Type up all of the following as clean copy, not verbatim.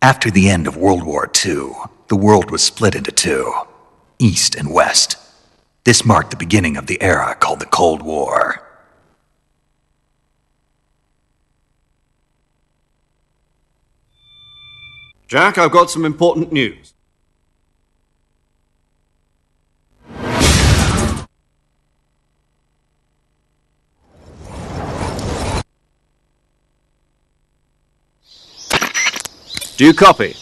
After the end of World War II, the world was split into two, East and West. This marked the beginning of the era called the Cold War. Jack, I've got some important news. Do you copy?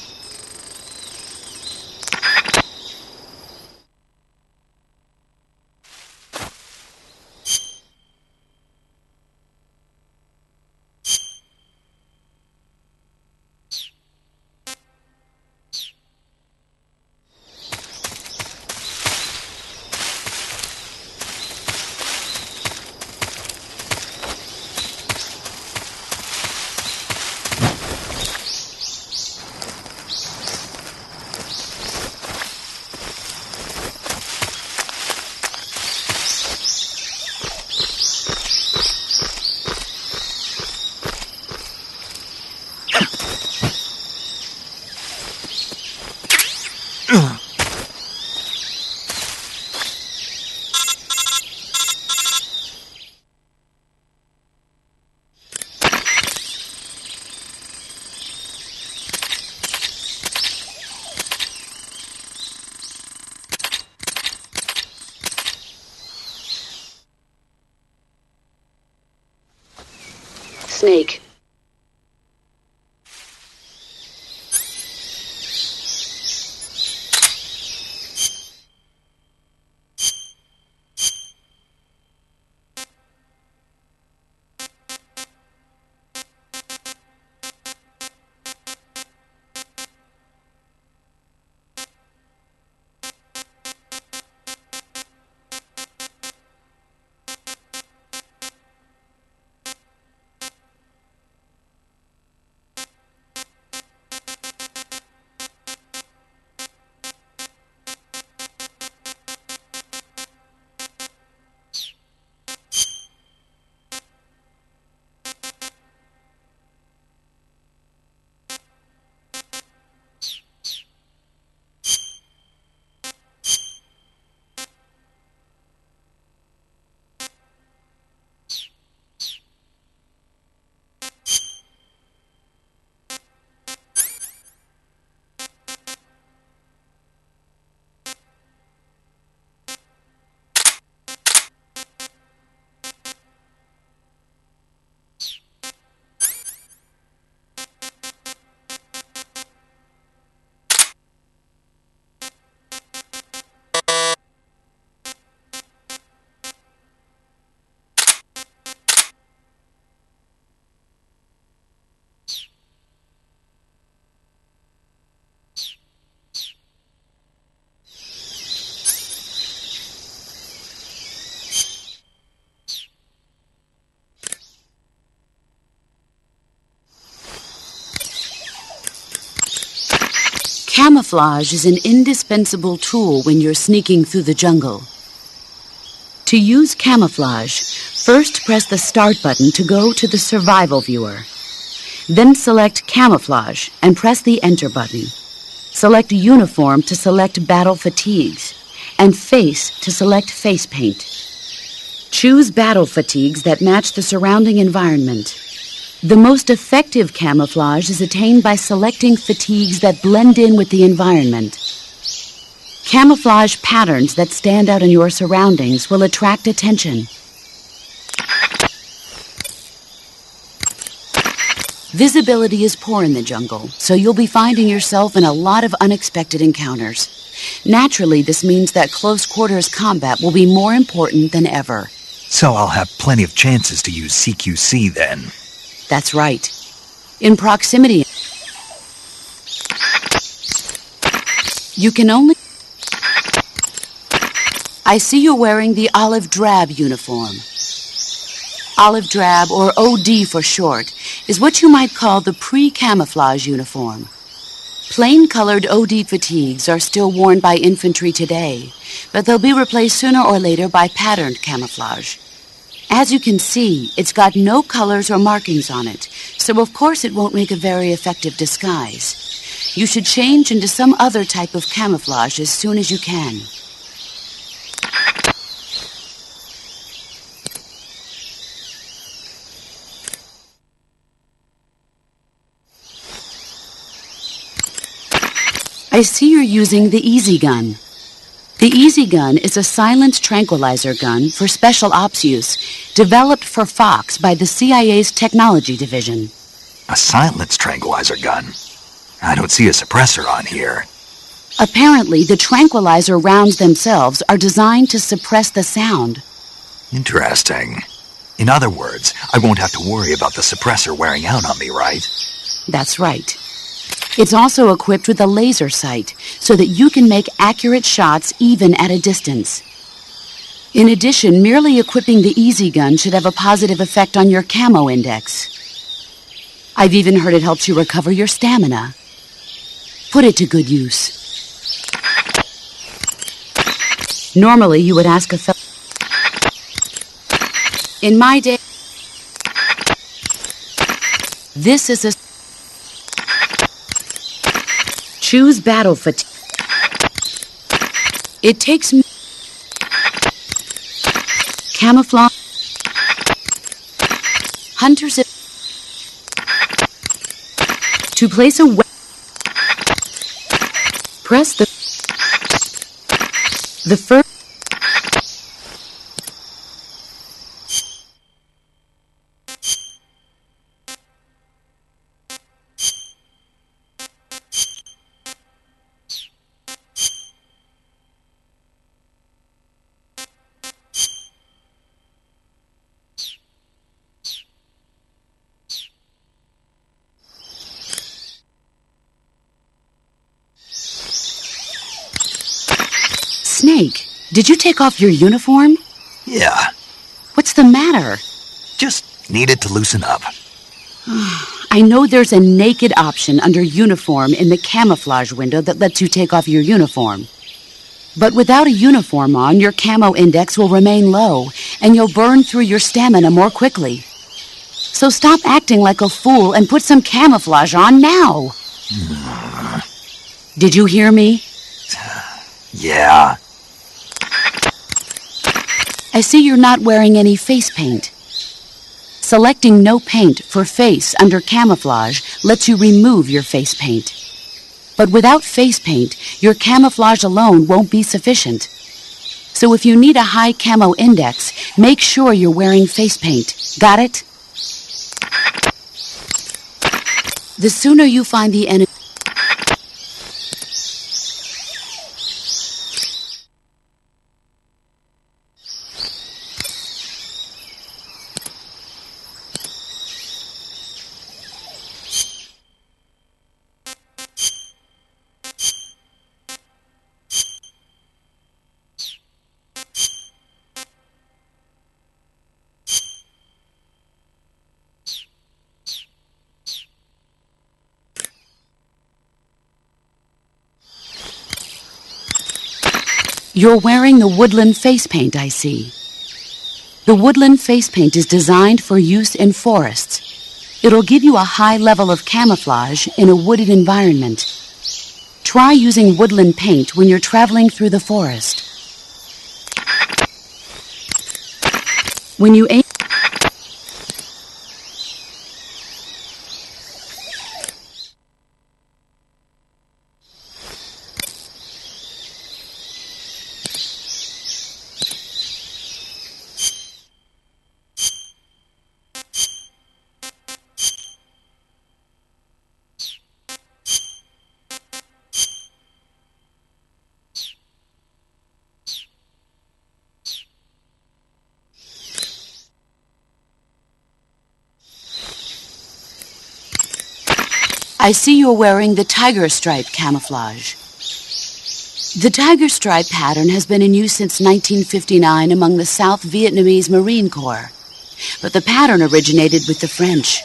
Snake. Camouflage is an indispensable tool when you're sneaking through the jungle. To use camouflage, first press the Start button to go to the Survival viewer. Then select Camouflage and press the Enter button. Select Uniform to select Battle Fatigues, and Face to select Face Paint. Choose battle fatigues that match the surrounding environment. The most effective camouflage is attained by selecting fatigues that blend in with the environment. Camouflage patterns that stand out in your surroundings will attract attention. Visibility is poor in the jungle, so you'll be finding yourself in a lot of unexpected encounters. Naturally, this means that close quarters combat will be more important than ever. So I'll have plenty of chances to use CQC then. That's right. In proximity, you can only... I see you're wearing the olive drab uniform. Olive drab, or OD for short, is what you might call the pre-camouflage uniform. Plain-colored OD fatigues are still worn by infantry today, but they'll be replaced sooner or later by patterned camouflage. As you can see, it's got no colors or markings on it, so of course it won't make a very effective disguise. You should change into some other type of camouflage as soon as you can. I see you're using the Easi Gun. The Easi Gun is a silent tranquilizer gun for special ops use, developed for Fox by the CIA's technology division. A silenced tranquilizer gun? I don't see a suppressor on here. Apparently, the tranquilizer rounds themselves are designed to suppress the sound. Interesting. In other words, I won't have to worry about the suppressor wearing out on me, right? That's right. It's also equipped with a laser sight, so that you can make accurate shots even at a distance. In addition, merely equipping the Easi Gun should have a positive effect on your Camo index. I've even heard it helps you recover your stamina. Put it to good use. Normally, you would ask a fellow... In my day... This is a... Choose battle fatigue. It takes... Camouflage. Hunters... To place a weapon... Press the first... Snake, did you take off your uniform? Yeah, What's the matter? just needed to loosen up. I know there's a naked option under uniform in the camouflage window that lets you take off your uniform. But without a uniform on, your camo index will remain low, and you'll burn through your stamina more quickly. So stop acting like a fool and put some camouflage on now. Did you hear me? Yeah. I see you're not wearing any face paint. Selecting no paint for face under camouflage lets you remove your face paint. But without face paint, your camouflage alone won't be sufficient. So if you need a high camo index, make sure you're wearing face paint. Got it? The sooner you find the enemy... You're wearing the Woodland face paint, I see. The Woodland face paint is designed for use in forests. It'll give you a high level of camouflage in a wooded environment. Try using Woodland paint when you're traveling through the forest. When you aim... I see you're wearing the tiger stripe camouflage. The tiger stripe pattern has been in use since 1959 among the South Vietnamese Marine Corps. But the pattern originated with the French.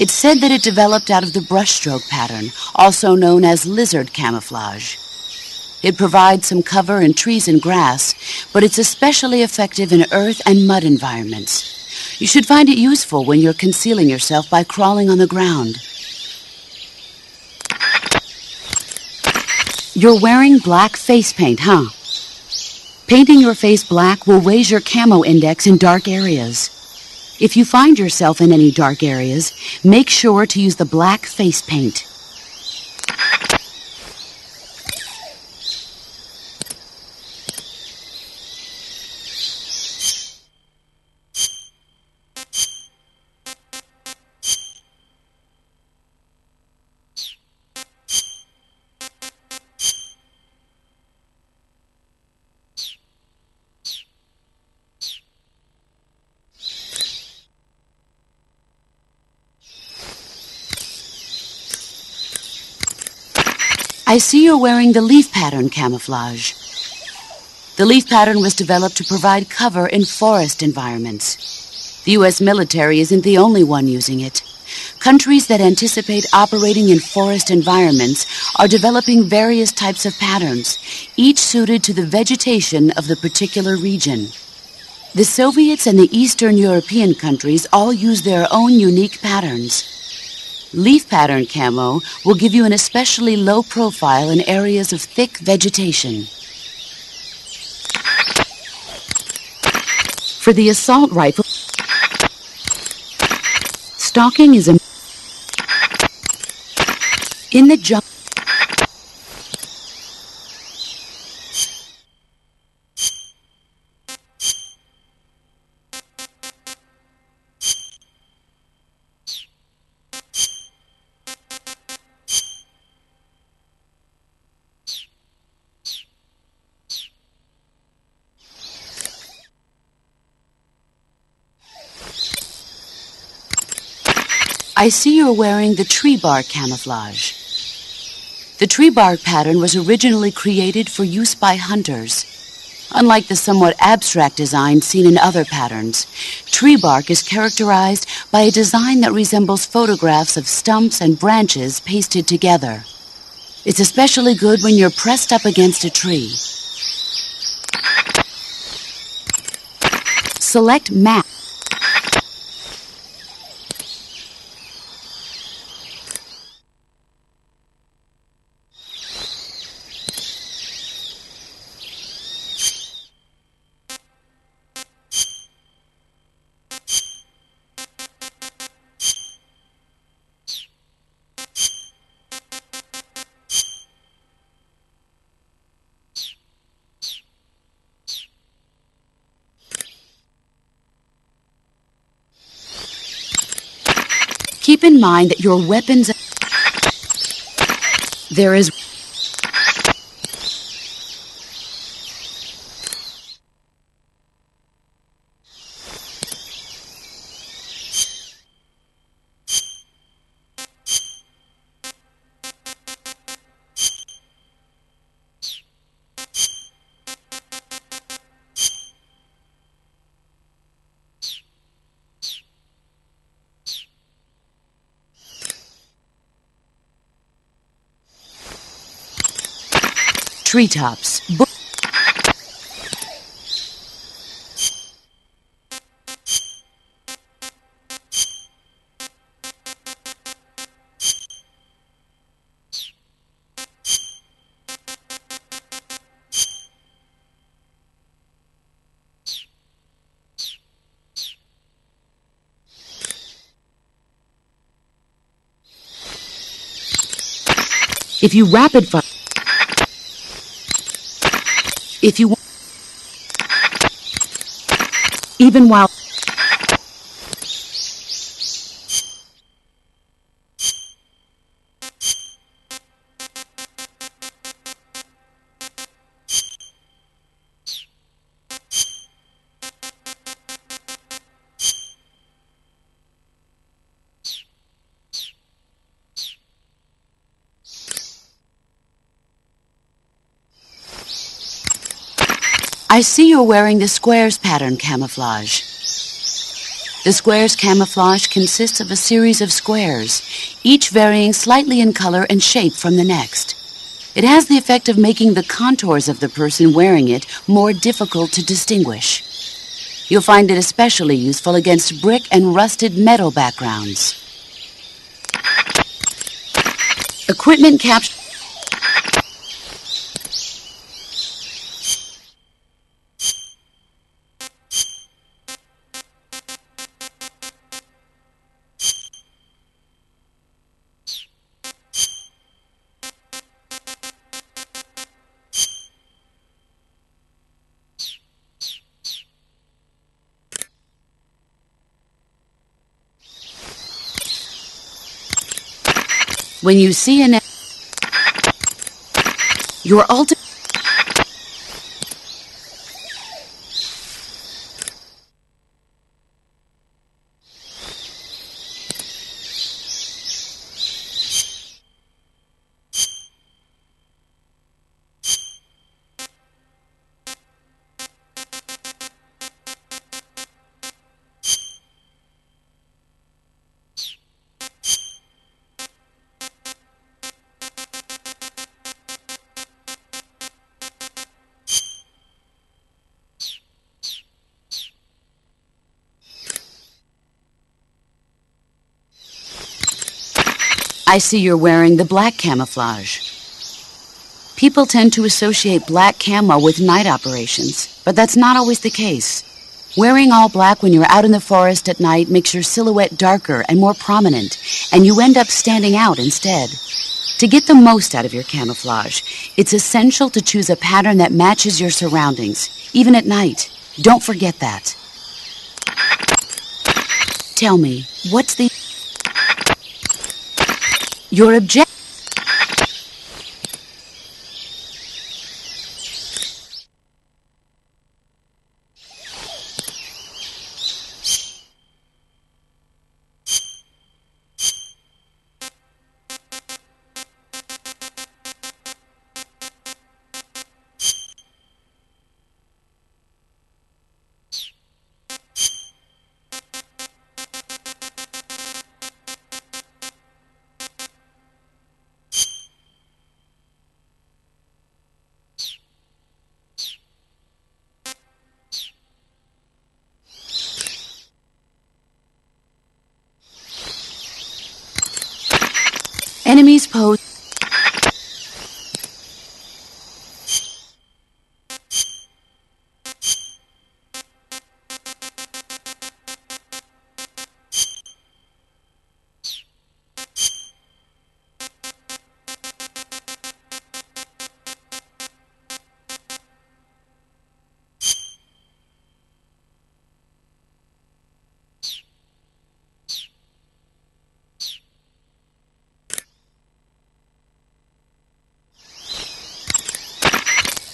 It's said that it developed out of the brushstroke pattern, also known as lizard camouflage. It provides some cover in trees and grass, but it's especially effective in earth and mud environments. You should find it useful when you're concealing yourself by crawling on the ground. You're wearing black face paint, huh? Painting your face black will raise your camo index in dark areas. If you find yourself in any dark areas, make sure to use the black face paint. I see you're wearing the leaf pattern camouflage. The leaf pattern was developed to provide cover in forest environments. The U.S. military isn't the only one using it. Countries that anticipate operating in forest environments are developing various types of patterns, each suited to the vegetation of the particular region. The Soviets and the Eastern European countries all use their own unique patterns. Leaf pattern camo will give you an especially low profile in areas of thick vegetation. For the assault rifle, stalking is in the jungle. I see you're wearing the tree bark camouflage. The tree bark pattern was originally created for use by hunters. Unlike the somewhat abstract design seen in other patterns, tree bark is characterized by a design that resembles photographs of stumps and branches pasted together. It's especially good when you're pressed up against a tree. Select Map. Keep in mind that your weapons... There is... Treetops. If you rapid fire... If you... Even while... I see you're wearing the squares pattern camouflage. The squares camouflage consists of a series of squares, each varying slightly in color and shape from the next. It has the effect of making the contours of the person wearing it more difficult to distinguish. You'll find it especially useful against brick and rusted metal backgrounds. Equipment capture. When you see your ultimate... I see you're wearing the black camouflage. People tend to associate black camo with night operations, but that's not always the case. Wearing all black when you're out in the forest at night makes your silhouette darker and more prominent, and you end up standing out instead. To get the most out of your camouflage, it's essential to choose a pattern that matches your surroundings, even at night. Don't forget that. Tell me, what's your objective? Enemies pose.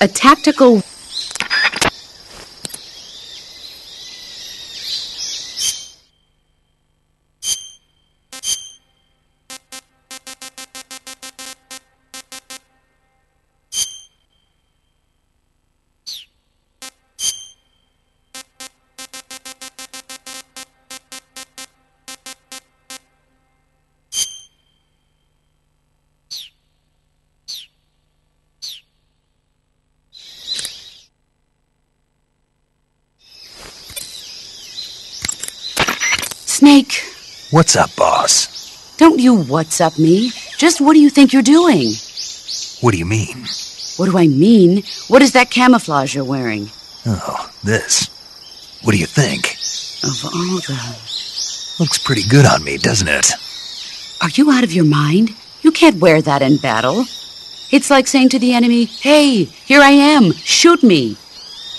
A tactical... Snake. What's up, boss? Don't you what's up me. Just what do you think you're doing? What do you mean? What do I mean? What is that camouflage you're wearing? Oh, this. What do you think? Of all the... Looks pretty good on me, doesn't it? Are you out of your mind? You can't wear that in battle. It's like saying to the enemy, "Hey, here I am, shoot me."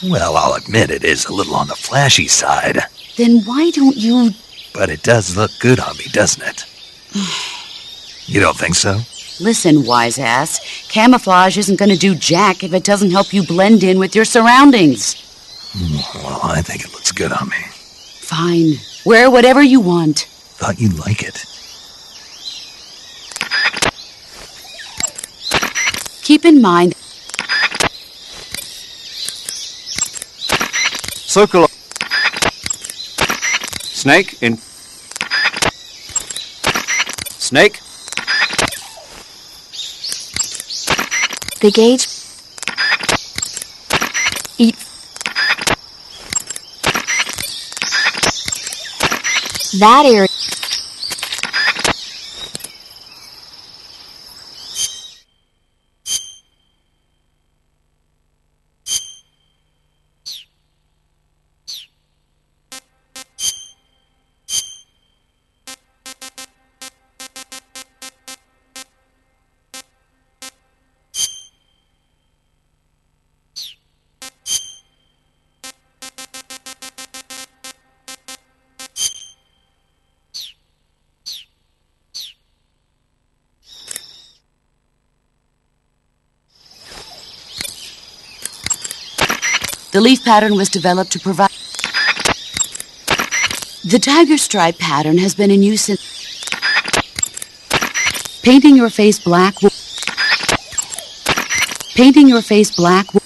Well, I'll admit it is a little on the flashy side. Then why don't you... But it does look good on me, doesn't it? You don't think so? Listen, wise ass. Camouflage isn't going to do jack if it doesn't help you blend in with your surroundings. Well, I think it looks good on me. Fine. Wear whatever you want. Thought you'd like it. Keep in mind... Circle. Snake in. Snake. The gauge. Eat. That area. The leaf pattern was developed to provide... The tiger stripe pattern has been in use since... Painting your face black will... Painting your face black will...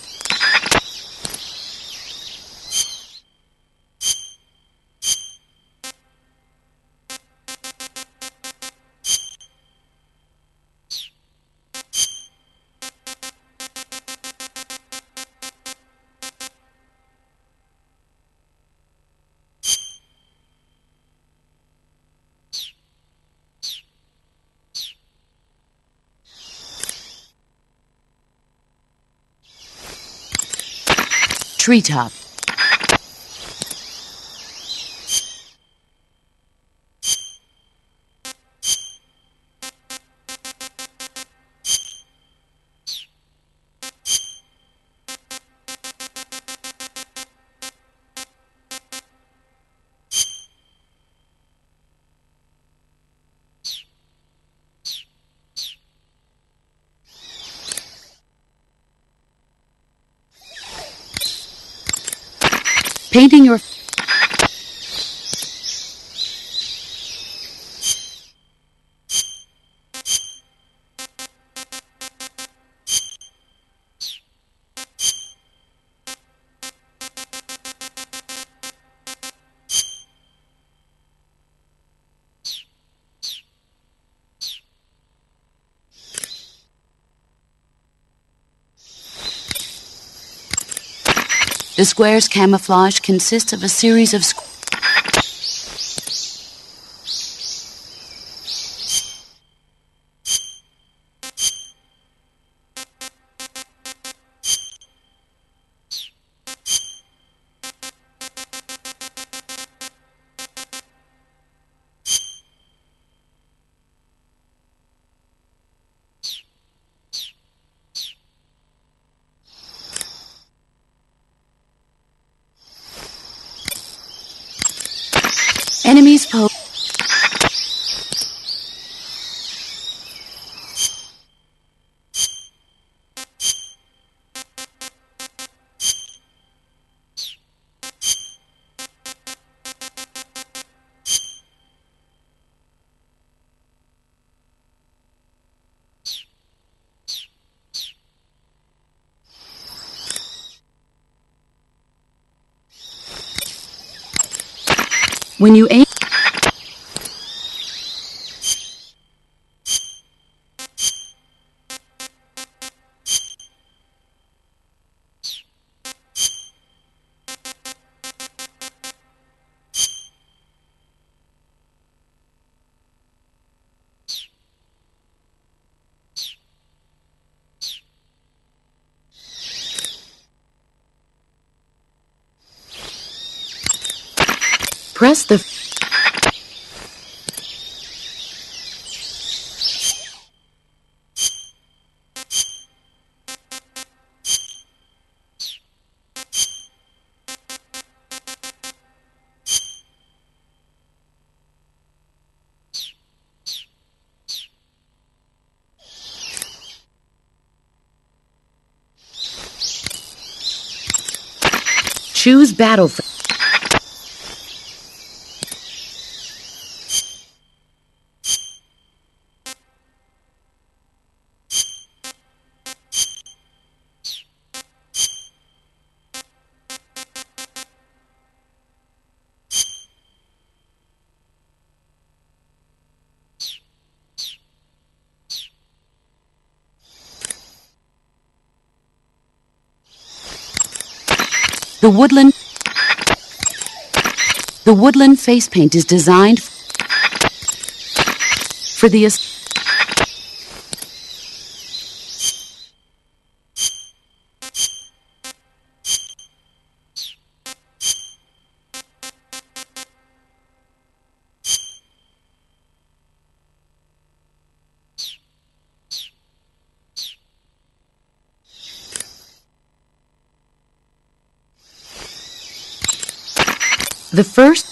Treetop. Painting your... The square's camouflage consists of a series of enemies pose. When you aim... Press the... Choose battlefield. The Woodland face paint is designed for the The first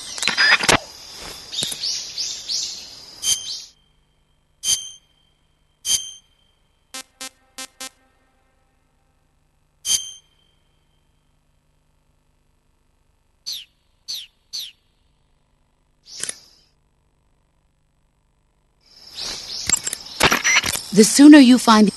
the sooner you find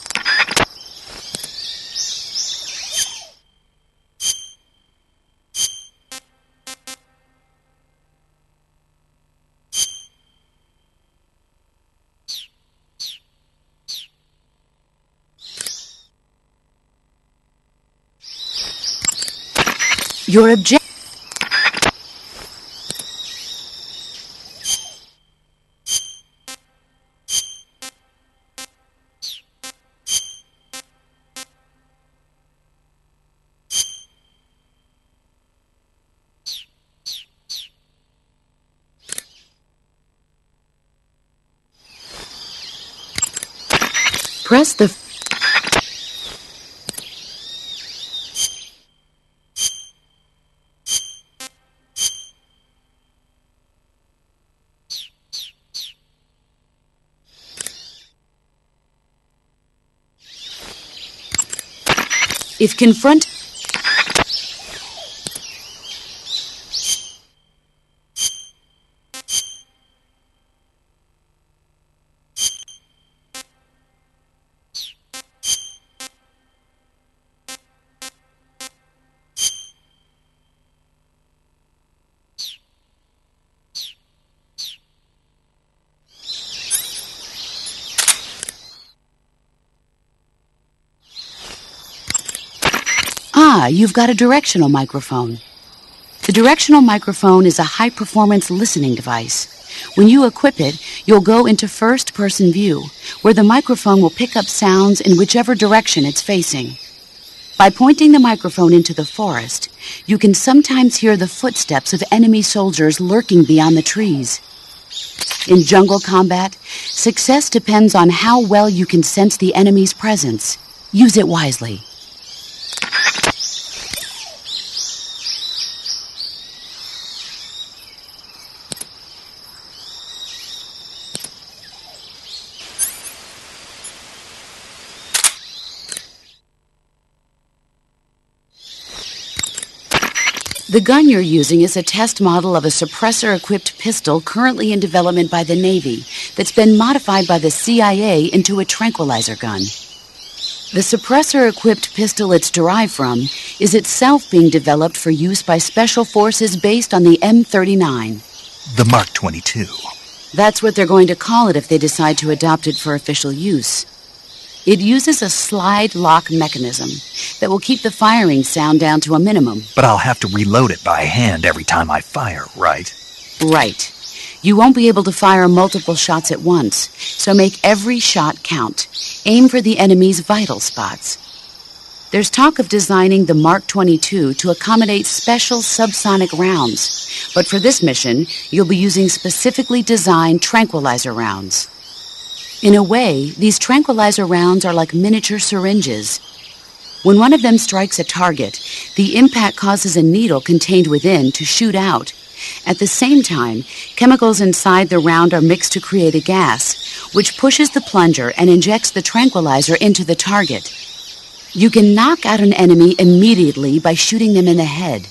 your objective. Press the if confront you've got a directional microphone. The directional microphone is a high-performance listening device. When you equip it, you'll go into first-person view, where the microphone will pick up sounds in whichever direction it's facing. By pointing the microphone into the forest, you can sometimes hear the footsteps of enemy soldiers lurking beyond the trees. In jungle combat, success depends on how well you can sense the enemy's presence. Use it wisely. The gun you're using is a test model of a suppressor-equipped pistol currently in development by the Navy that's been modified by the CIA into a tranquilizer gun. The suppressor-equipped pistol it's derived from is itself being developed for use by special forces based on the M39. The Mark 22. That's what they're going to call it if they decide to adopt it for official use. It uses a slide lock mechanism that will keep the firing sound down to a minimum. But I'll have to reload it by hand every time I fire, right? Right. You won't be able to fire multiple shots at once, so make every shot count. Aim for the enemy's vital spots. There's talk of designing the Mark 22 to accommodate special subsonic rounds, but for this mission, you'll be using specifically designed tranquilizer rounds. In a way, these tranquilizer rounds are like miniature syringes. When one of them strikes a target, the impact causes a needle contained within to shoot out. At the same time, chemicals inside the round are mixed to create a gas, which pushes the plunger and injects the tranquilizer into the target. You can knock out an enemy immediately by shooting them in the head.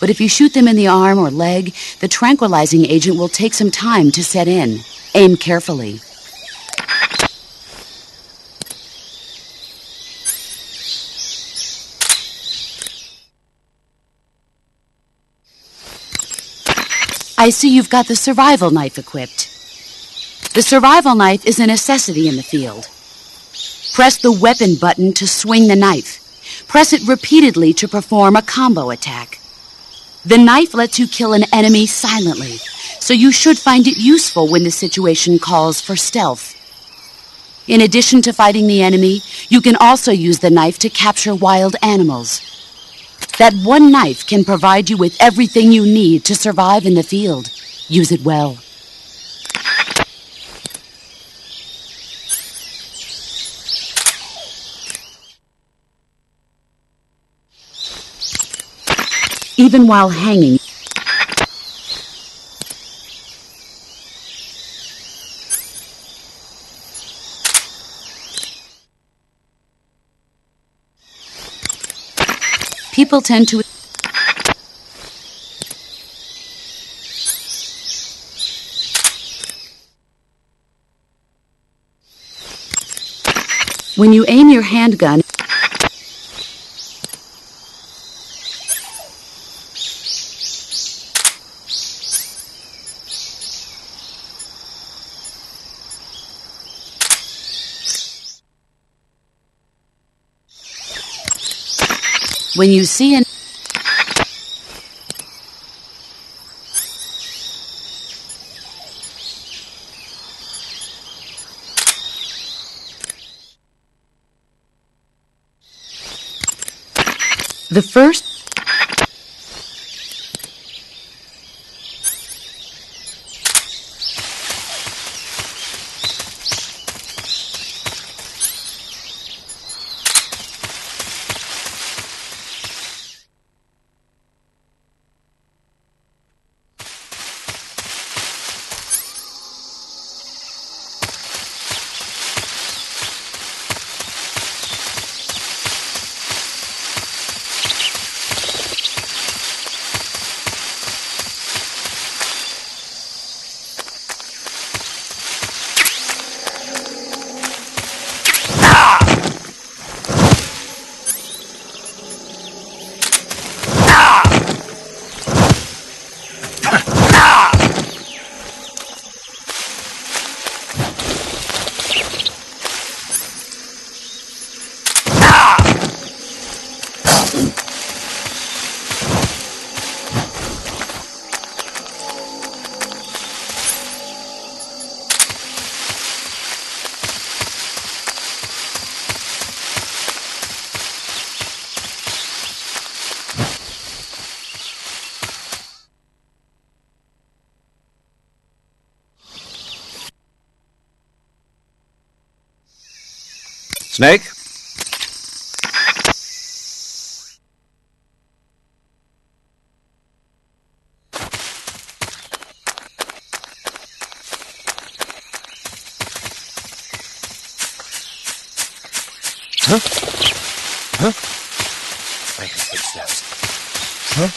But if you shoot them in the arm or leg, the tranquilizing agent will take some time to set in. Aim carefully. I see you've got the survival knife equipped. The survival knife is a necessity in the field. Press the weapon button to swing the knife. Press it repeatedly to perform a combo attack. The knife lets you kill an enemy silently, so you should find it useful when the situation calls for stealth. In addition to fighting the enemy, you can also use the knife to capture wild animals. That one knife can provide you with everything you need to survive in the field. Use it well. Even while hanging, people tend to... When you aim your handgun... When you see an... The first... Snake? Huh? Huh? I hear footsteps. Huh?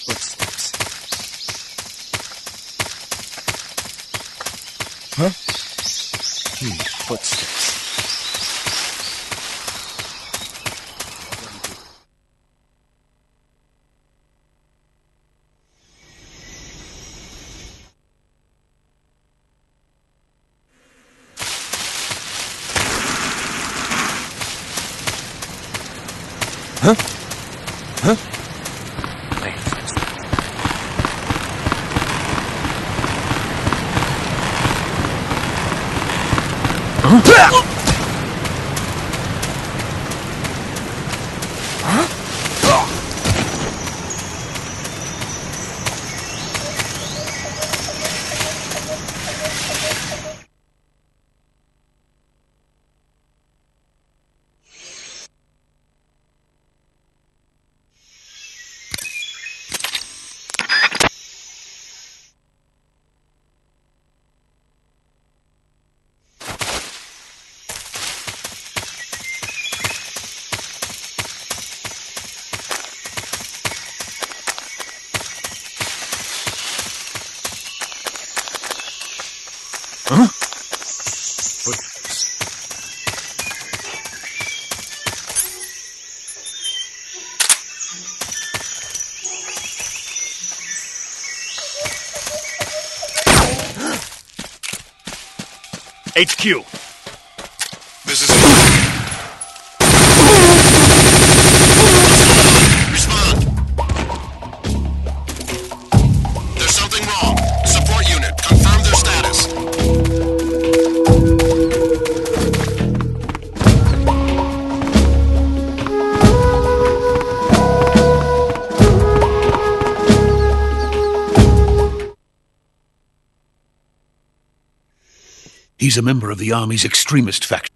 Footsteps. Huh? Footsteps. Huh? Huh? I hear footsteps. Huh? Huh? Footsteps. HQ. This is Respond. He's a member of the Army's extremist faction.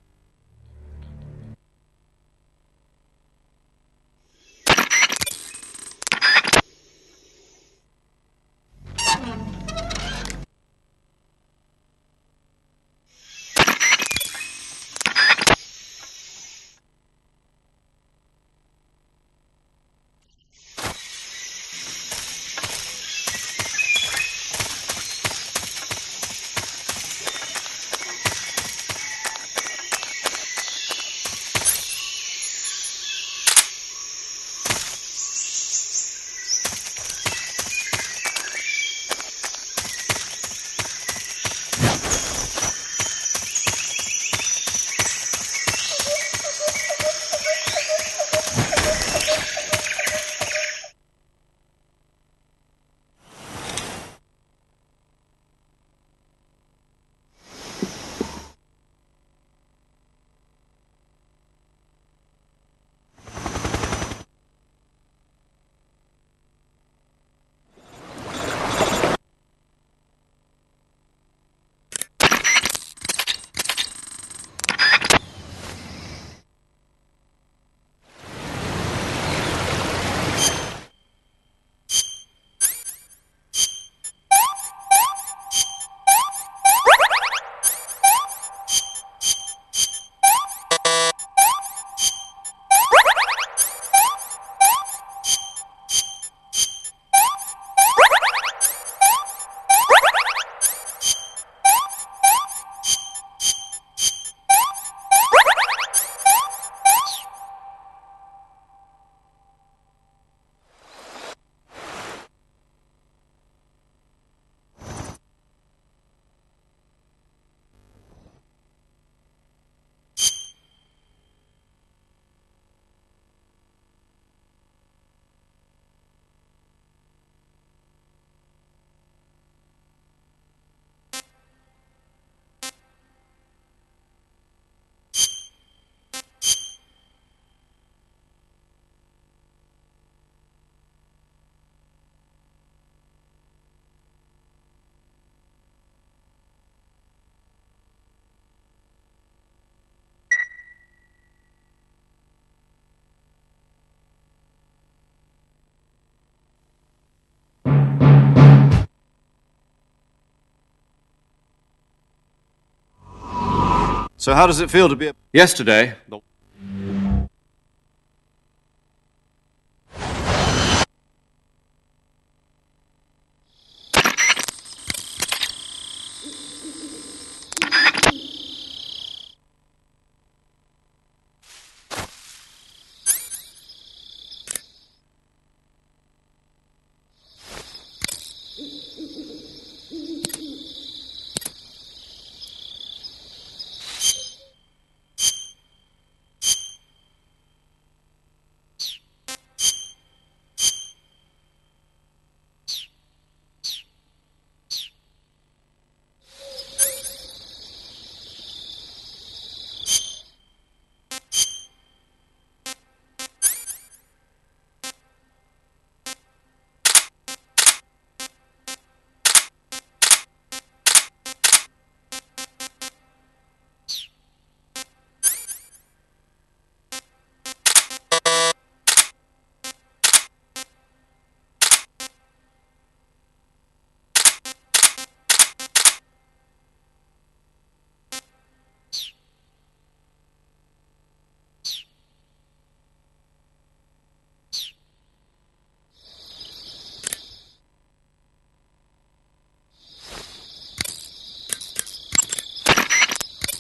So how does it feel to be... Yesterday,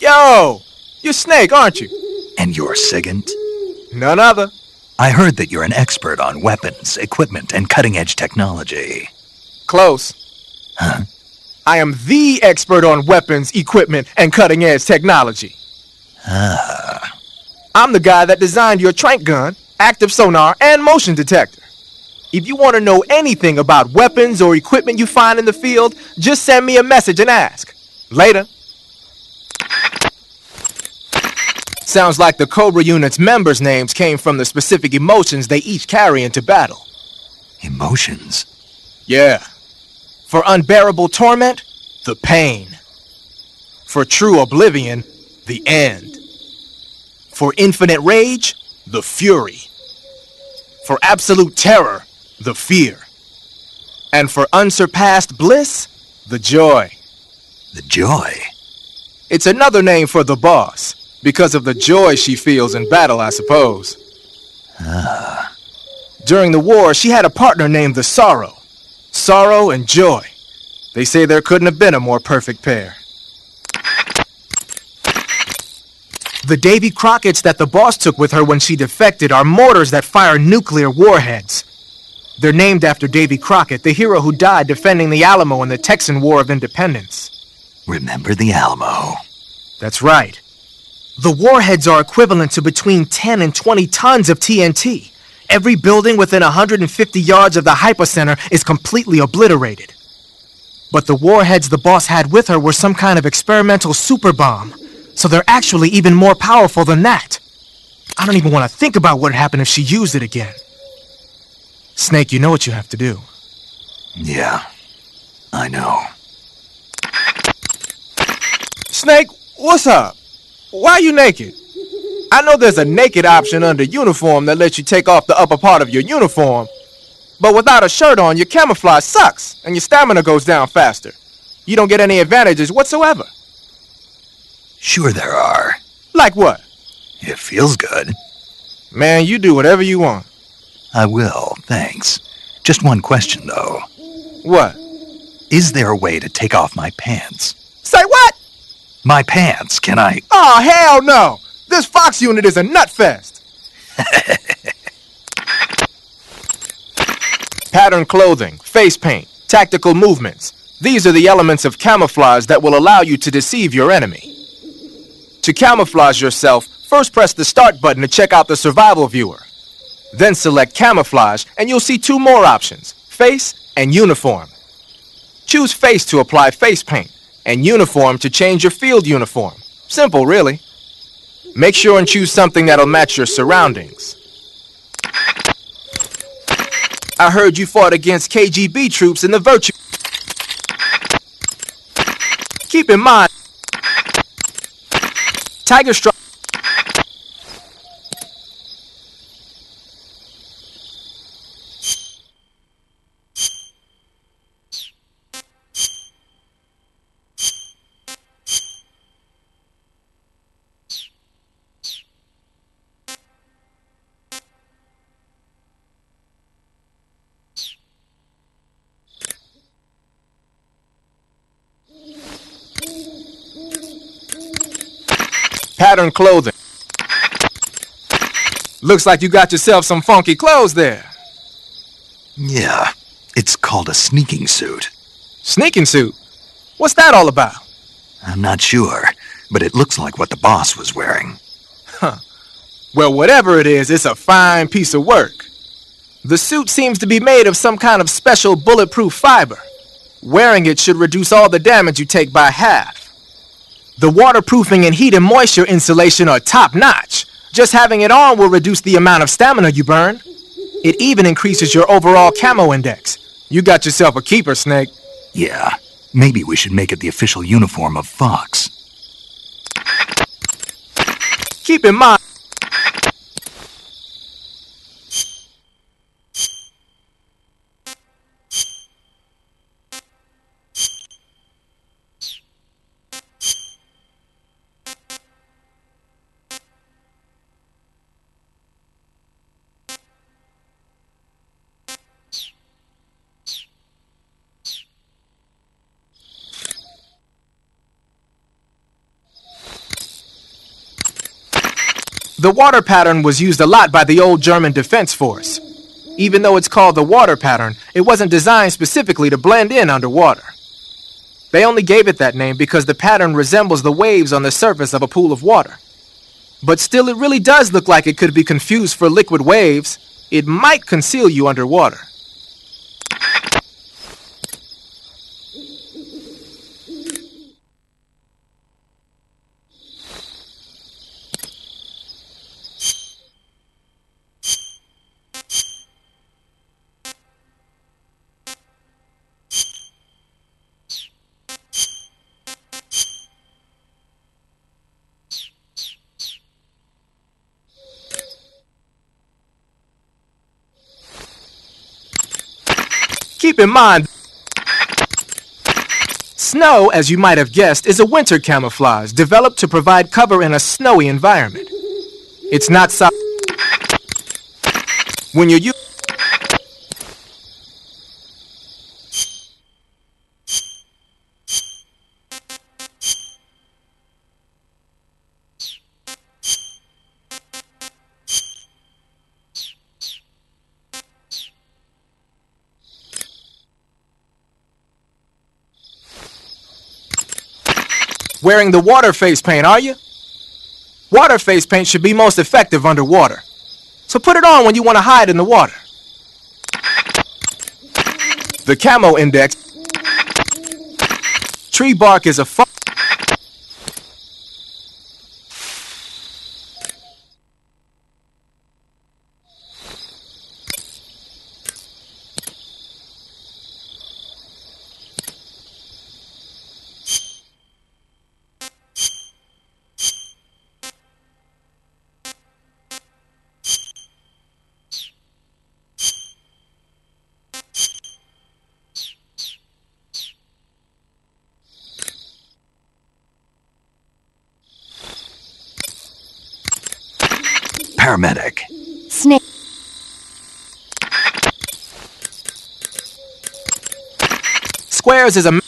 Yo! You're Snake, aren't you? And you're Sigint? None other. I heard that you're an expert on weapons, equipment, and cutting-edge technology. Close. Huh? I am the expert on weapons, equipment, and cutting-edge technology. Ah. I'm the guy that designed your trank gun, active sonar, and motion detector. If you want to know anything about weapons or equipment you find in the field, just send me a message and ask. Later. Sounds like the Cobra unit's members' names came from the specific emotions they each carry into battle. Emotions? Yeah. For unbearable torment, the pain. For true oblivion, the end. For infinite rage, the fury. For absolute terror, the fear. And for unsurpassed bliss, the joy. The joy? It's another name for the boss, because of the joy she feels in battle, I suppose. During the war, she had a partner named the Sorrow. Sorrow and joy. They say there couldn't have been a more perfect pair. The Davy Crockett's that the boss took with her when she defected are mortars that fire nuclear warheads. They're named after Davy Crockett, the hero who died defending the Alamo in the Texan War of Independence. Remember the Alamo. That's right. The warheads are equivalent to between 10 and 20 tons of TNT. Every building within 150 yards of the hypocenter is completely obliterated. But the warheads the boss had with her were some kind of experimental super bomb, so they're actually even more powerful than that. I don't even want to think about what would happen if she used it again. Snake, you know what you have to do. Yeah, I know. Snake, what's up? Why are you naked? I know there's a naked option under uniform that lets you take off the upper part of your uniform, but without a shirt on, your camouflage sucks, and your stamina goes down faster. You don't get any advantages whatsoever. Sure there are. Like what? It feels good. Man, you do whatever you want. I will, thanks. Just one question, though. What? Is there a way to take off my pants? Say what? My pants, can I... Oh, hell no! This Fox unit is a nutfest! Pattern clothing, face paint, tactical movements. These are the elements of camouflage that will allow you to deceive your enemy. To camouflage yourself, first press the start button to check out the survival viewer. Then select camouflage and you'll see two more options, face and uniform. Choose face to apply face paint and uniform to change your field uniform. Simple, really. Make sure and choose something that'll match your surroundings. I heard you fought against KGB troops in the Virtue. Keep in mind, Tiger Strike. Pattern clothing. Looks like you got yourself some funky clothes there. Yeah, it's called a sneaking suit. Sneaking suit? What's that all about? I'm not sure, but it looks like what the boss was wearing. Well, whatever it is, it's a fine piece of work. The suit seems to be made of some kind of special bulletproof fiber. Wearing it should reduce all the damage you take by half. The waterproofing and heat and moisture insulation are top-notch. Just having it on will reduce the amount of stamina you burn. It even increases your overall camo index. You got yourself a keeper, Snake. Yeah, maybe we should make it the official uniform of Fox. Keep in mind, the water pattern was used a lot by the old German Defense Force. Even though it's called the water pattern, it wasn't designed specifically to blend in underwater. They only gave it that name because the pattern resembles the waves on the surface of a pool of water. But still, it really does look like it could be confused for liquid waves. It might conceal you underwater. Keep in mind, snow, as you might have guessed, is a winter camouflage developed to provide cover in a snowy environment. It's not when you're wearing the water face paint, are you? Water face paint should be most effective underwater. So put it on when you want to hide in the water. The Camo Index. Tree bark is a Paramedic. Snake. Squares is a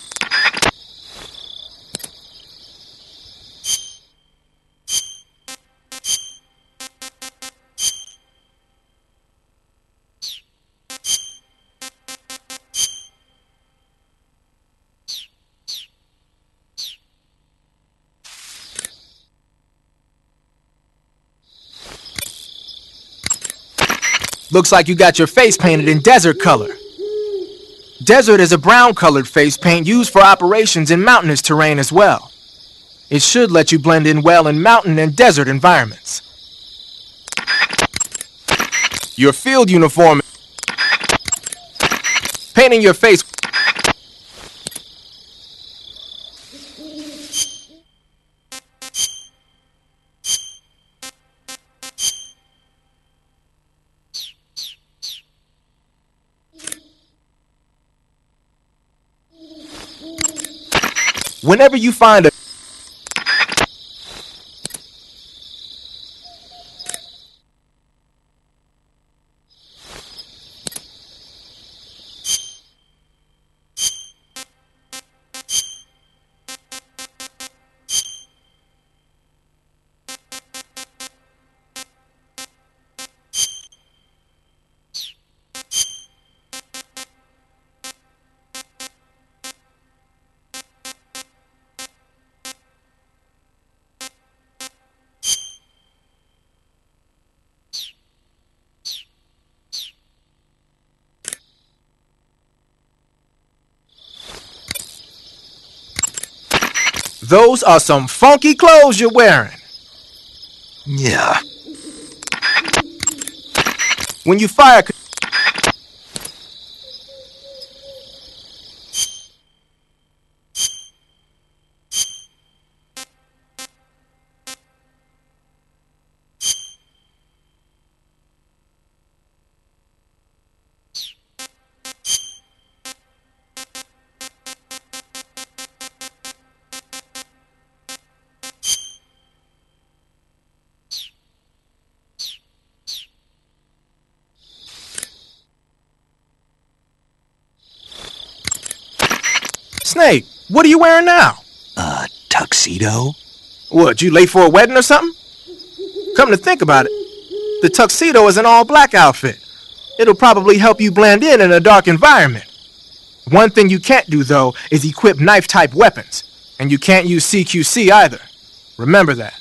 looks like you got your face painted in desert color. Desert is a brown-colored face paint used for operations in mountainous terrain as well. It should let you blend in well in mountain and desert environments. Your field uniform. Painting your face. Whenever you find a those are some funky clothes you're wearing. Yeah. When you fire, Snake, what are you wearing now? Tuxedo? What, you late for a wedding or something? Come to think about it, the tuxedo is an all-black outfit. It'll probably help you blend in a dark environment. One thing you can't do, though, is equip knife-type weapons. And you can't use CQC either. Remember that.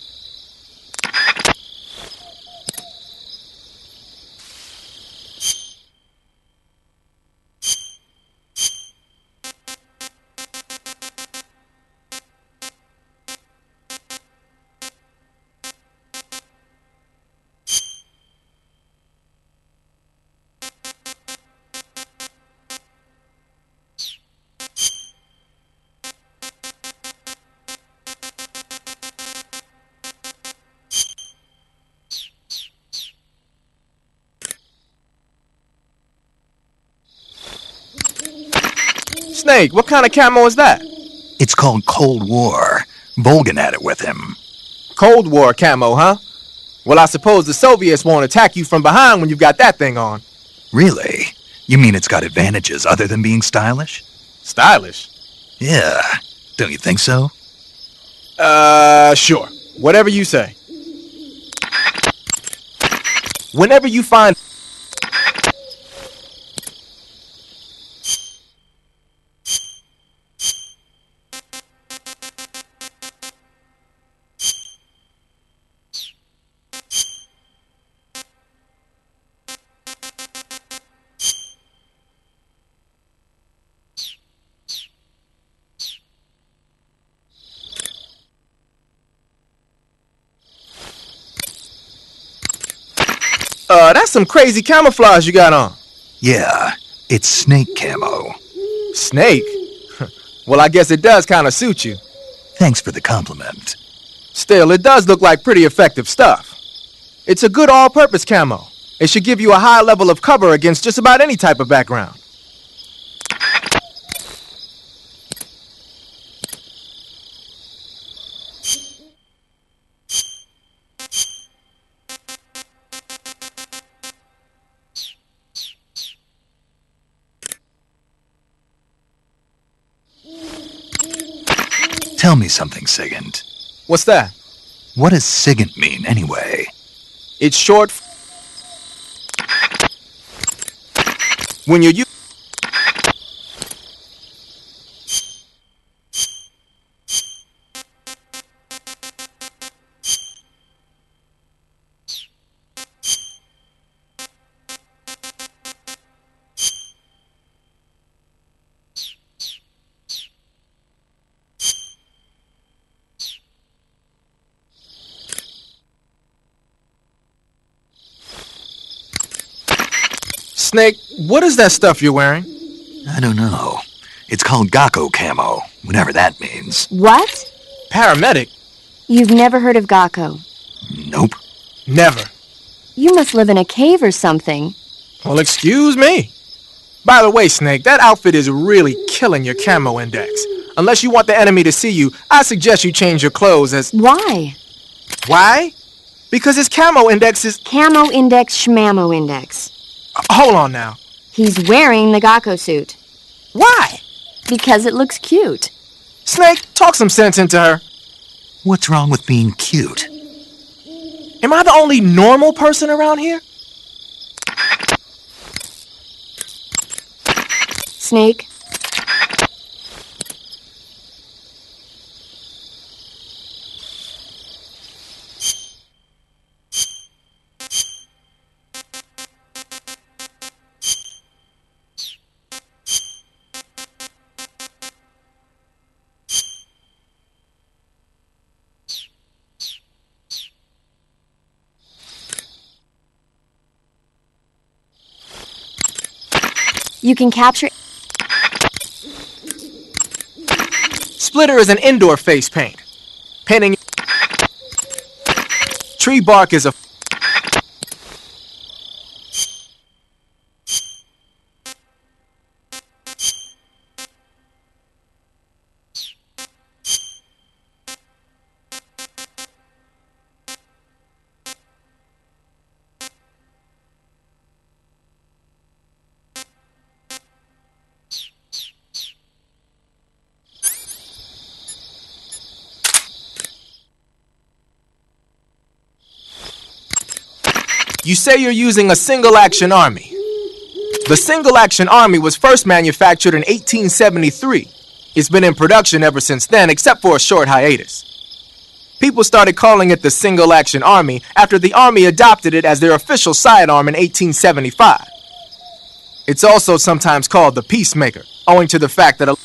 Snake, what kind of camo is that? It's called Cold War. Volgan had it with him. Cold War camo, huh? Well, I suppose the Soviets won't attack you from behind when you've got that thing on. Really? You mean it's got advantages other than being stylish? Stylish? Yeah. Don't you think so? Sure. Whatever you say. Whenever you find... that's some crazy camouflage you got on. Yeah. It's snake camo. Snake? Well, I guess it does kind of suit you. Thanks for the compliment. Still, it does look like pretty effective stuff. It's a good all-purpose camo. It should give you a high level of cover against just about any type of background. Tell me something, Sigint. What's that? What does Sigint mean, anyway? It's short when you're Snake, what is that stuff you're wearing? I don't know. It's called Gakko camo, whatever that means. What? Paramedic? You've never heard of Gakko. Nope. Never. You must live in a cave or something. Well, excuse me. By the way, Snake, that outfit is really killing your camo index. Unless you want the enemy to see you, I suggest you change your clothes as... Why? Why? Because his camo index is... Camo index, shmamo index. Hold on now. He's wearing the Gakko suit. Why? Because it looks cute. Snake, talk some sense into her. What's wrong with being cute? Am I the only normal person around here? Snake, you can capture... Splitter is an indoor face paint. Painting... Tree bark is a... You say you're using a single-action army. The single-action army was first manufactured in 1873. It's been in production ever since then, except for a short hiatus. People started calling it the single-action army after the army adopted it as their official sidearm in 1875. It's also sometimes called the peacemaker, owing to the fact that a...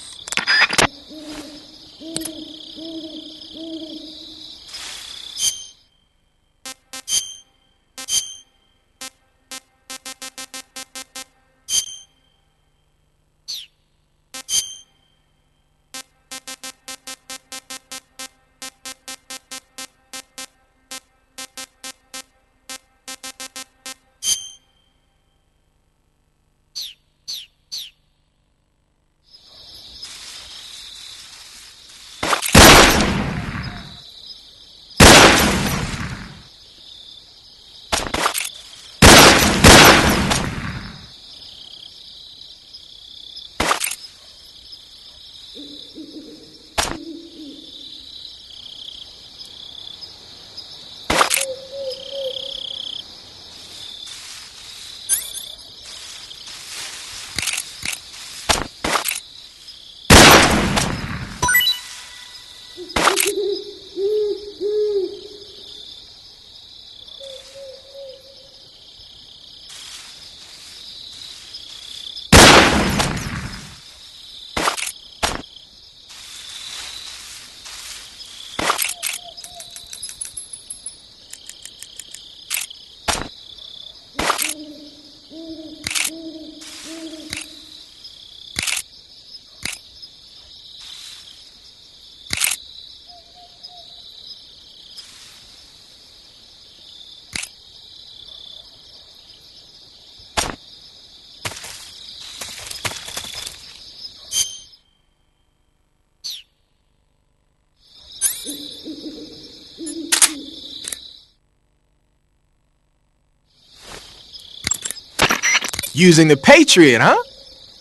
Using the Patriot, huh?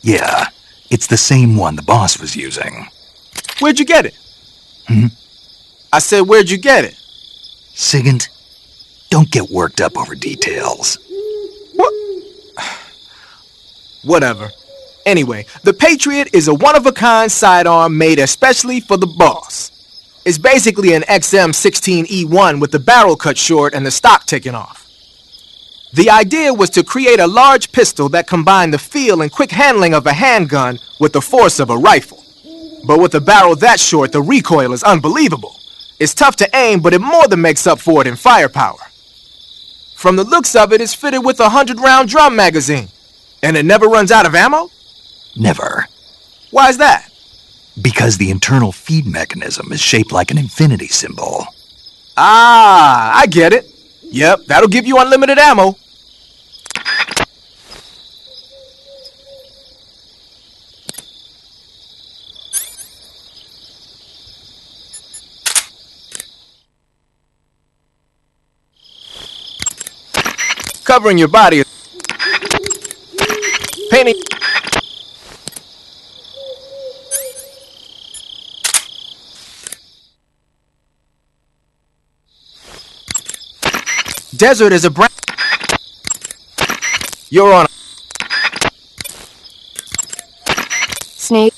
Yeah, it's the same one the boss was using. Where'd you get it? I said, where'd you get it? Sigint, don't get worked up over details. What? Whatever. Anyway, the Patriot is a one-of-a-kind sidearm made especially for the boss. It's basically an XM16E1 with the barrel cut short and the stock taken off. The idea was to create a large pistol that combined the feel and quick handling of a handgun with the force of a rifle. But with a barrel that short, the recoil is unbelievable. It's tough to aim, but it more than makes up for it in firepower. From the looks of it, it's fitted with a 100-round drum magazine. And it never runs out of ammo? Never. Why is that? Because the internal feed mechanism is shaped like an infinity symbol. Ah, I get it. Yep, that'll give you unlimited ammo. Covering your body. Painting. Desert is a brand. You're on. Snake.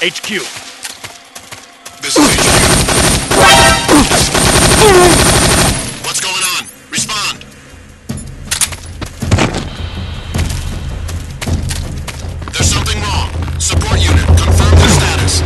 HQ. This is HQ. What's going on? Respond. There's something wrong. Support unit, confirm the status.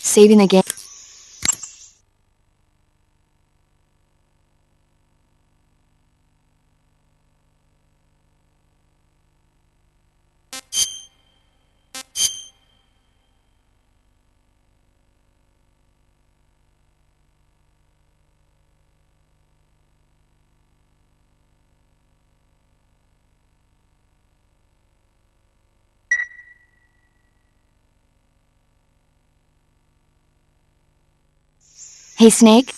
Saving the game. Hey, Snake.